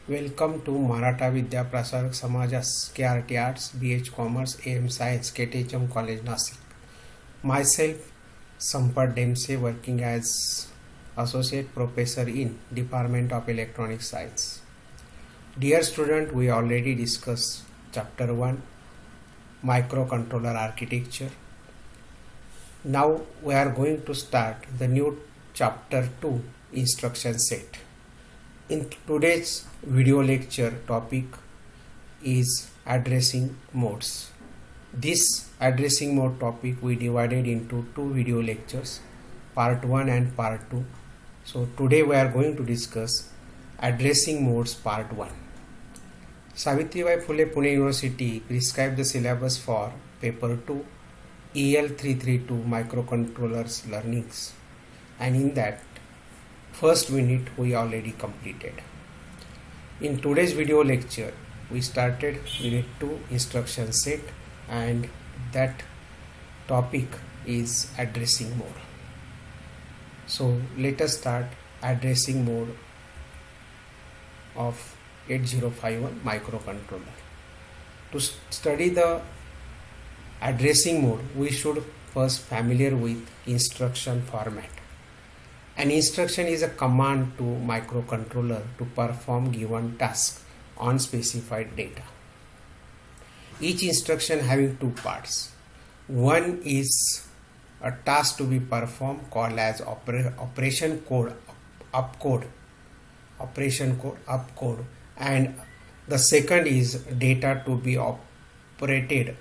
Welcome to Maratha Vidya Prasarak Samajas KRT Arts BH Commerce AM Science KTHM College Nasik. Myself Sampad Dempsey, working as Associate Professor in Department of Electronic Science. Dear student, we already discussed Chapter 1 Microcontroller Architecture. Now we are going to start the new Chapter 2 Instruction Set. In today's video lecture, topic is addressing modes. This addressing mode topic we divided into two video lectures, part 1 and part 2. So today we are going to discuss addressing modes part 1. Savitribai Phule Pune University prescribed the syllabus for paper 2 EL 332 microcontrollers learnings, and in that first unit we already completed. In today's video lecture we started unit 2 instruction set, and that topic is addressing mode. So let us start addressing mode of 8051 microcontroller. To study the addressing mode, we should first familiar with instruction format. An instruction is a command to microcontroller to perform given task on specified data. Each instruction having two parts. One is a task to be performed called as operation code opcode, and the second is data to be operated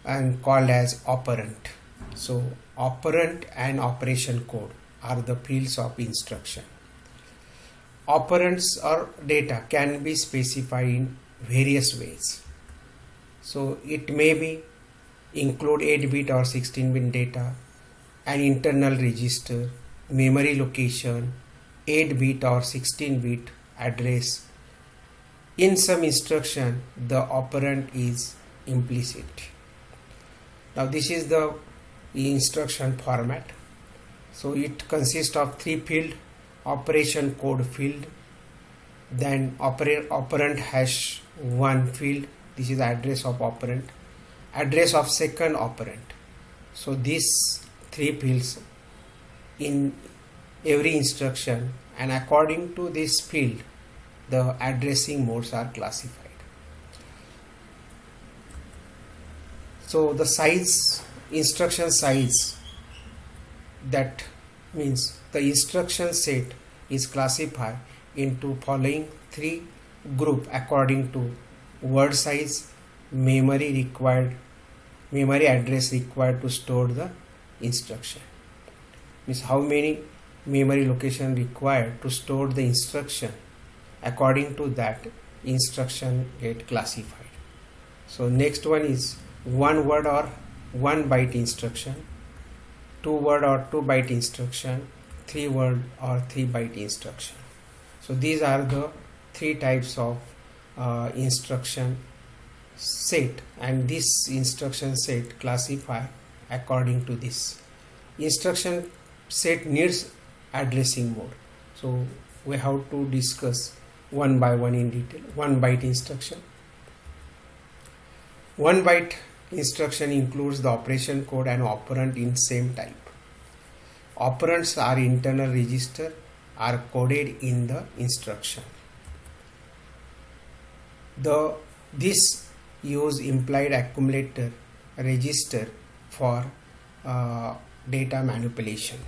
and called as operand. So operand and operation code are the fields of instruction. Operands or data can be specified in various ways. So it may be include 8-bit or 16-bit data, an internal register, memory location, 8-bit or 16-bit address. In some instruction, the operand is implicit. Now this is the instruction format. So it consists of three fields: operation code field, then operand hash 1 field, this is the address of operand, address of second operand. So these three fields in every instruction, and according to this field the addressing modes are classified. So the size, instruction size, that means the instruction set is classified into following three group according to word size, memory address required to store the instruction. Means how many memory location required to store the instruction, according to that instruction get classified. So next one is 1 word or 1 byte instruction, 2 word or 2 byte instruction, 3 word or 3 byte instruction. So these are the three types of instruction set, and this instruction set classify according to this. Instruction set needs addressing mode. So we have to discuss one by one in detail. 1 byte instruction. 1 byte instruction includes the operation code and operand in same type. Operands are internal register are coded in the instruction. This use implied accumulator register for data manipulation.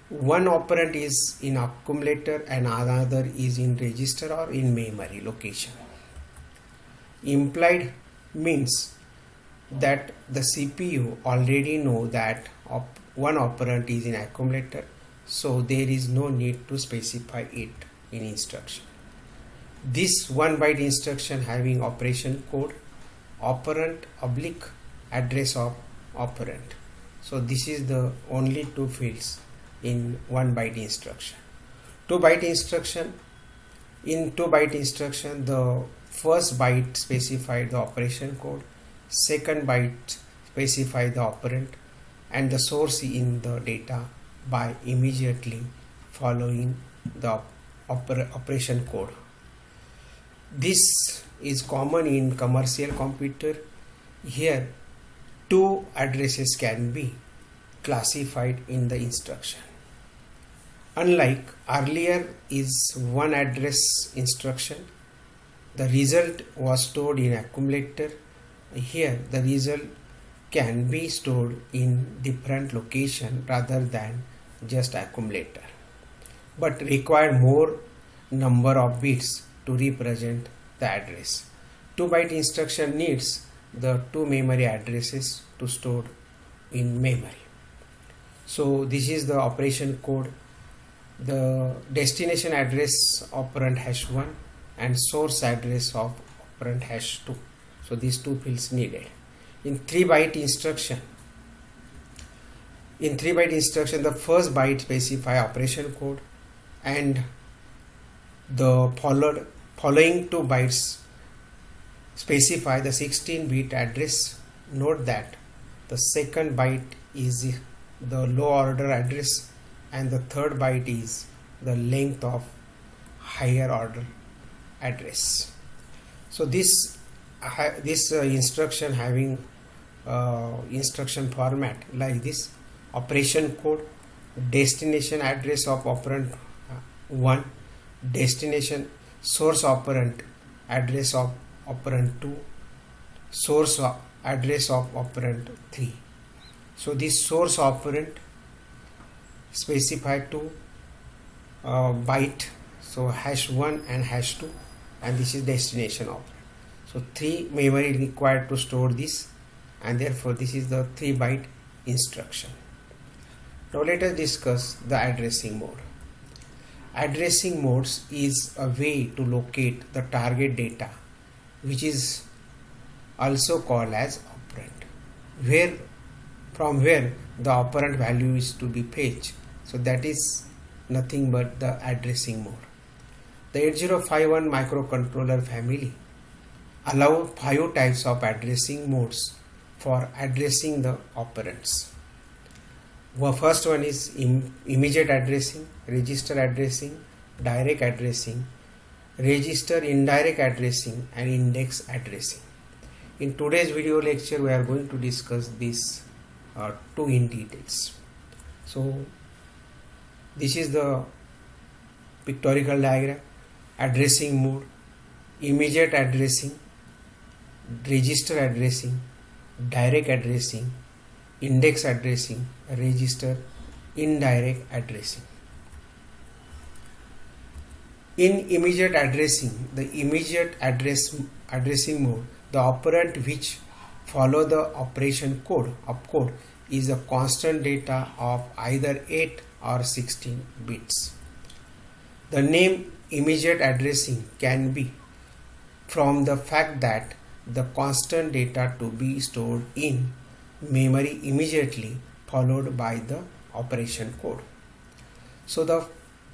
One operand is in accumulator and another is in register or in memory location. Implied means that the CPU already know that one operand is in accumulator, so there is no need to specify it in instruction. This 1 byte instruction having operation code, operand oblique address of operand. So this is the only two fields in 1 byte instruction. 2 byte instruction. In 2 byte instruction, the first byte specify the operation code, second byte specify the operand, and the source in the data by immediately following the operation code. This is common in commercial computer. Here, two addresses can be classified in the instruction. Unlike earlier is one address instruction, the result was stored in accumulator. Here the result can be stored in different location rather than just accumulator, but require more number of bits to represent the address. 2-byte instruction needs the two memory addresses to store in memory. So this is the operation code. The destination address operand #1 and source address of operand #2. So these two fields needed. In 3-byte instruction, the first byte specify operation code and the following 2 bytes specify the 16-bit address. Note that the second byte is the low order address and the third byte is the length of higher order address. So this instruction having instruction format like this: operation code, destination address of operand 1, destination source operand address of operand 2, source address of operand 3. So this source operand specify 2 byte, so #1 and #2, and this is destination operand. So 3 memory required to store this, and therefore this is the 3-byte instruction. Now let us discuss the addressing mode. Addressing modes is a way to locate the target data, which is also called as operand, from where the operand value is to be fetched. So that is nothing but the addressing mode. The 8051 microcontroller family allow 5 types of addressing modes for addressing the operands. First one is immediate addressing, register addressing, direct addressing, register indirect addressing, and index addressing. In today's video lecture, we are going to discuss these two in details. So this is the pictorial diagram: addressing mode, immediate addressing, register addressing, direct addressing, index addressing, register indirect addressing. In immediate addressing, the immediate addressing mode, the operand which follow the operation code is a constant data of either 8 or 16 bits. The name immediate addressing can be from the fact that the constant data to be stored in memory immediately followed by the operation code. So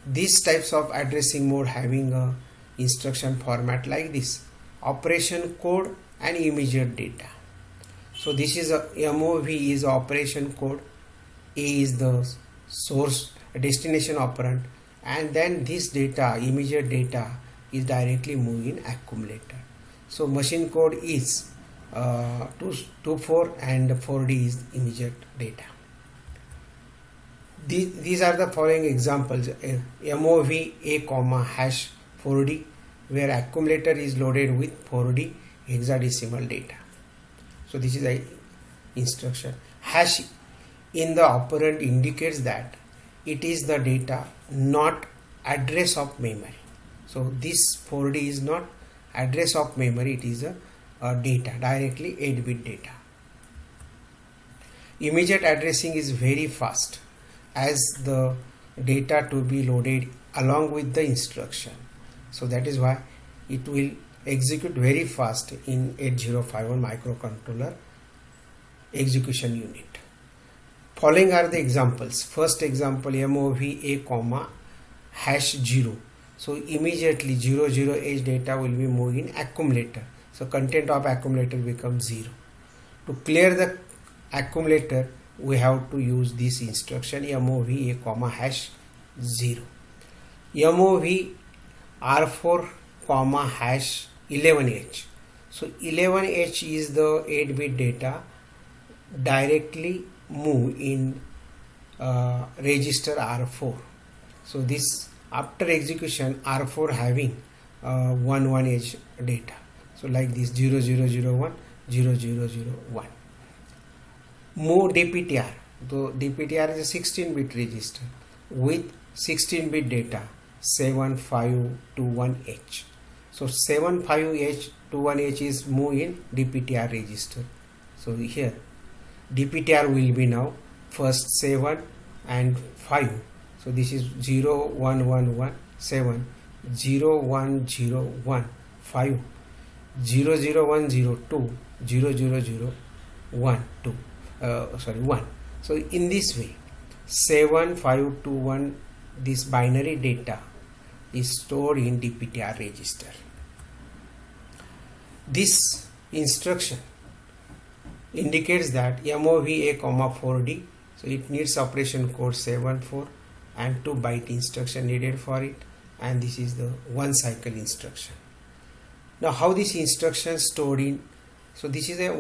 these types of addressing mode having a instruction format like this: operation code and immediate data. So this is a MOV is operation code, A is the source destination operand, and then this data, immediate data, is directly moving in accumulator. So machine code is 24 and 4D is immediate data. These are the following examples: MOV A, #4D, where accumulator is loaded with 4D hexadecimal data. So this is a instruction. Hash in the operand indicates that it is the data, not address of memory. So this 4D is not address of memory, it is a data, directly 8-bit data. Immediate addressing is very fast, as the data to be loaded along with the instruction. So that is why it will execute very fast in 8051 microcontroller execution unit. Following are the examples. First example, MOV A, #0. So immediately 00H data will be moved in accumulator. So content of accumulator becomes 0. To clear the accumulator, we have to use this instruction MOV A, #0. MOV R4 comma hash 11H. So 11H is the 8-bit data directly move in register R4. So this after execution R4 having 11H data. So like this 0001 0001. Move DPTR. So DPTR is a 16-bit register with 16-bit data 7521H. So 7521H is moved in DPTR register. So here DPTR will be now first 7 and 5. So this is 01117 0101 5 00102 00012 1. So in this way 7521 this binary data is stored in DPTR register. This instruction indicates that MOV A, 4D, so it needs operation code 74 and 2 byte instruction needed for it, and this is the 1 cycle instruction. Now how this instruction stored in, so this is a 2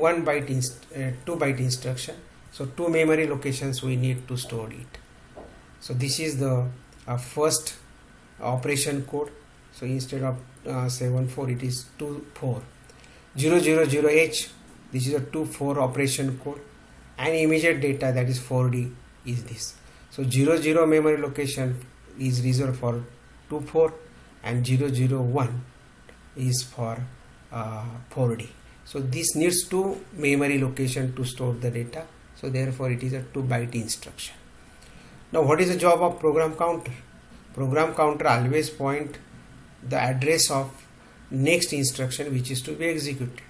byte instruction, so 2 memory locations we need to store it. So this is the first operation code, so instead of 74 it is 24 000H. This is a 24 operation code, and immediate data, that is 4D, is this. So 00 memory location is reserved for 24 and 001 is for 4D. So this needs 2 memory location to store the data, so therefore it is a 2 byte instruction. Now what is the job of program counter? Program counter always point the address of next instruction which is to be executed.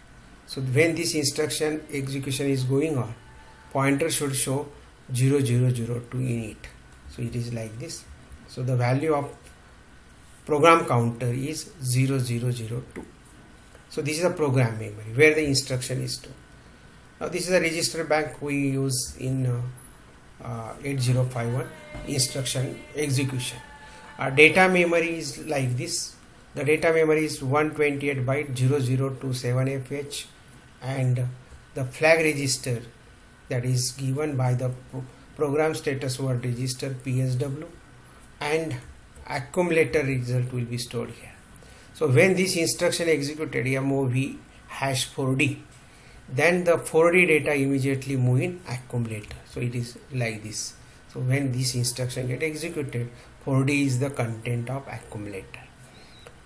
So when this instruction execution is going on, pointer should show 0002 in it. So it is like this. So the value of program counter is 0002. So this is a program memory where the instruction is stored. Now this is a register bank we use in 8051 instruction execution. Our data memory is like this. The data memory is 128 byte 0027FH, and the flag register, that is given by the program status word register PSW, and accumulator result will be stored here. So when this instruction executed MOV hash 4D, then the 4D data immediately move in accumulator. So it is like this. So when this instruction get executed, 4D is the content of accumulator.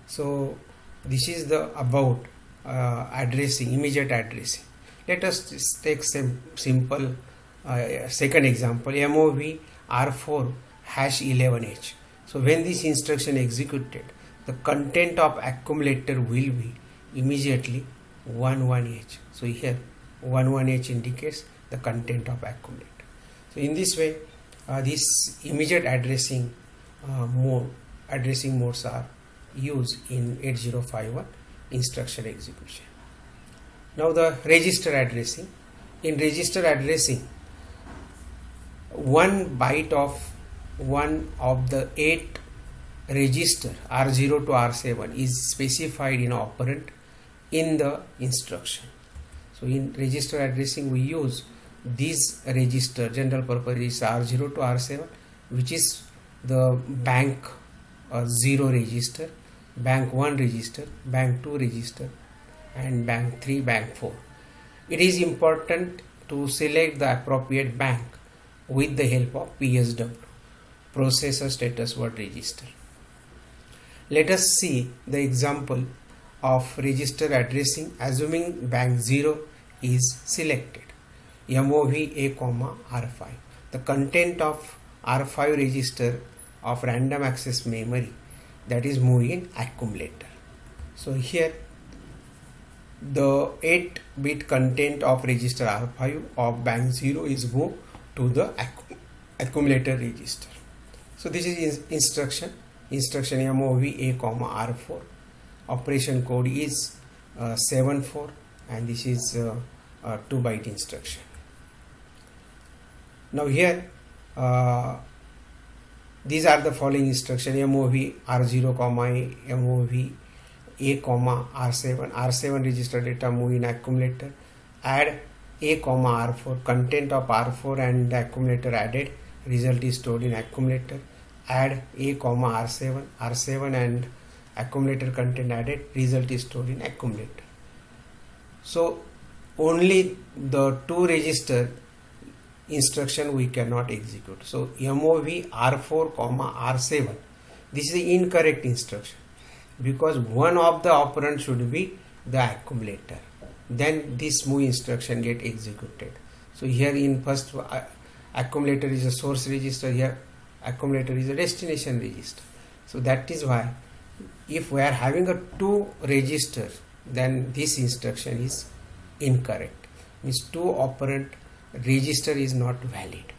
So this is the about addressing, immediate addressing. Let us take some simple second example, MOV R4 hash 11H. So when this instruction executed, the content of accumulator will be immediately 11H. So here 11H indicates the content of accumulator. So in this way, this immediate addressing modes are used in 8051 instruction execution. Now the register addressing. In register addressing, 1 byte of one of the 8 register R0 to R7 is specified in operand in the instruction. So in register addressing we use this register, general purpose is R0 to R7, which is the bank 0 register, bank 1 register, bank 2 register, and bank 3, bank 4. It is important to select the appropriate bank with the help of PSW, processor status word register. Let us see the example of register addressing assuming bank 0 is selected. MOV A, R5. The content of R5 register of random access memory, that is moving in accumulator. So here the 8-bit content of register R5 of bank 0 is moved to the accumulator register. So this is instruction MOV A, R4. Operation code is 74, and this is a 2 byte instruction. Now here these are the following instruction: MOV R0, MOV A, R7. R7 register data move in accumulator. Add A, R4. Content of R4 and the accumulator added. Result is stored in accumulator. Add A, R7. R7 and accumulator content added. Result is stored in accumulator. So only the two register instruction we cannot execute. So MOV R4, R7. This is the incorrect instruction, because one of the operand should be the accumulator. Then this move instruction get executed. So here in first accumulator is a source register, here accumulator is a destination register. So that is why if we are having a two register, then this instruction is incorrect. Means two operand register is not valid.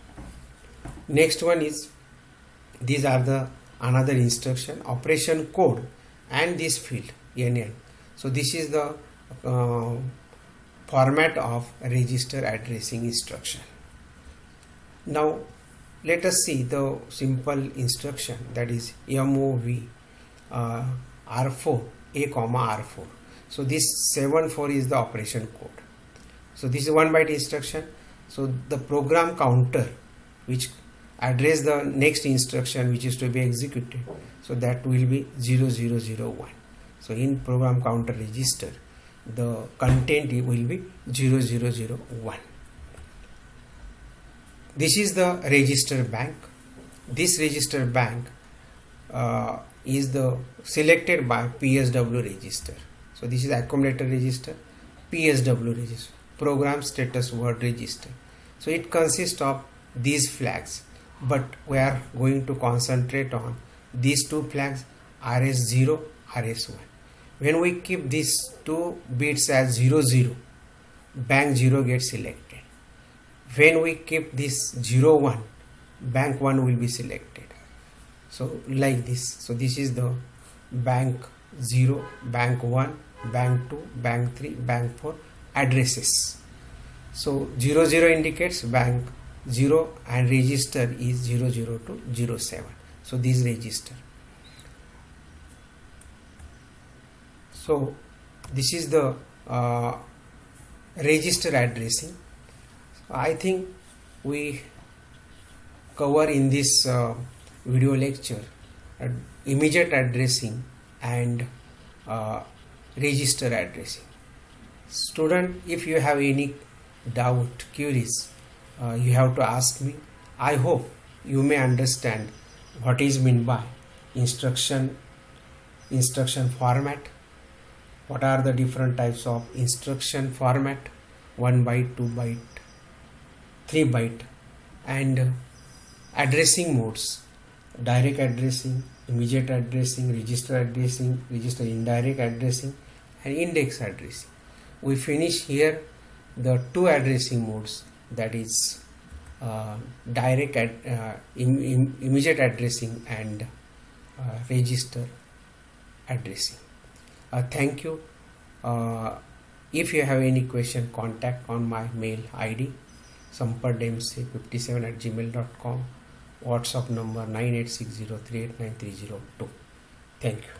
Next one is, these are the another instruction, operation code and this field NN. So this is the format of register addressing instruction. Now let us see the simple instruction, that is MOV R4 A, R4. So this 74 is the operation code. So this is 1 byte instruction. So the program counter which address the next instruction which is to be executed, so that will be 0001. So in program counter register the content will be 0001. This is the register bank. This register bank is the selected by PSW register. So this is accumulator register, PSW register, program status word register. So it consists of these flags, but we are going to concentrate on these two flags, RS0, RS1. When we keep these two bits as 00, bank 0 gets selected. When we keep this 01, bank 1 will be selected. So like this. So this is the bank 0, bank 1, bank 2, bank 3, bank 4 addresses. So 00 indicates bank 0 and register is 00 to 07. So this register. So this is the register addressing. I think we cover in this video lecture immediate addressing and register addressing. Student, if you have any doubt, queries, you have to ask me. I hope you may understand what is meant by instruction format, what are the different types of instruction format, 1 byte, 2 byte, 3 byte, and addressing modes, direct addressing, immediate addressing, register indirect addressing, and index addressing. We finish here the two addressing modes, that is immediate addressing and register addressing. Thank you. If you have any question, contact on my mail ID sampardemse57@gmail.com, WhatsApp number 9860389302. Thank you.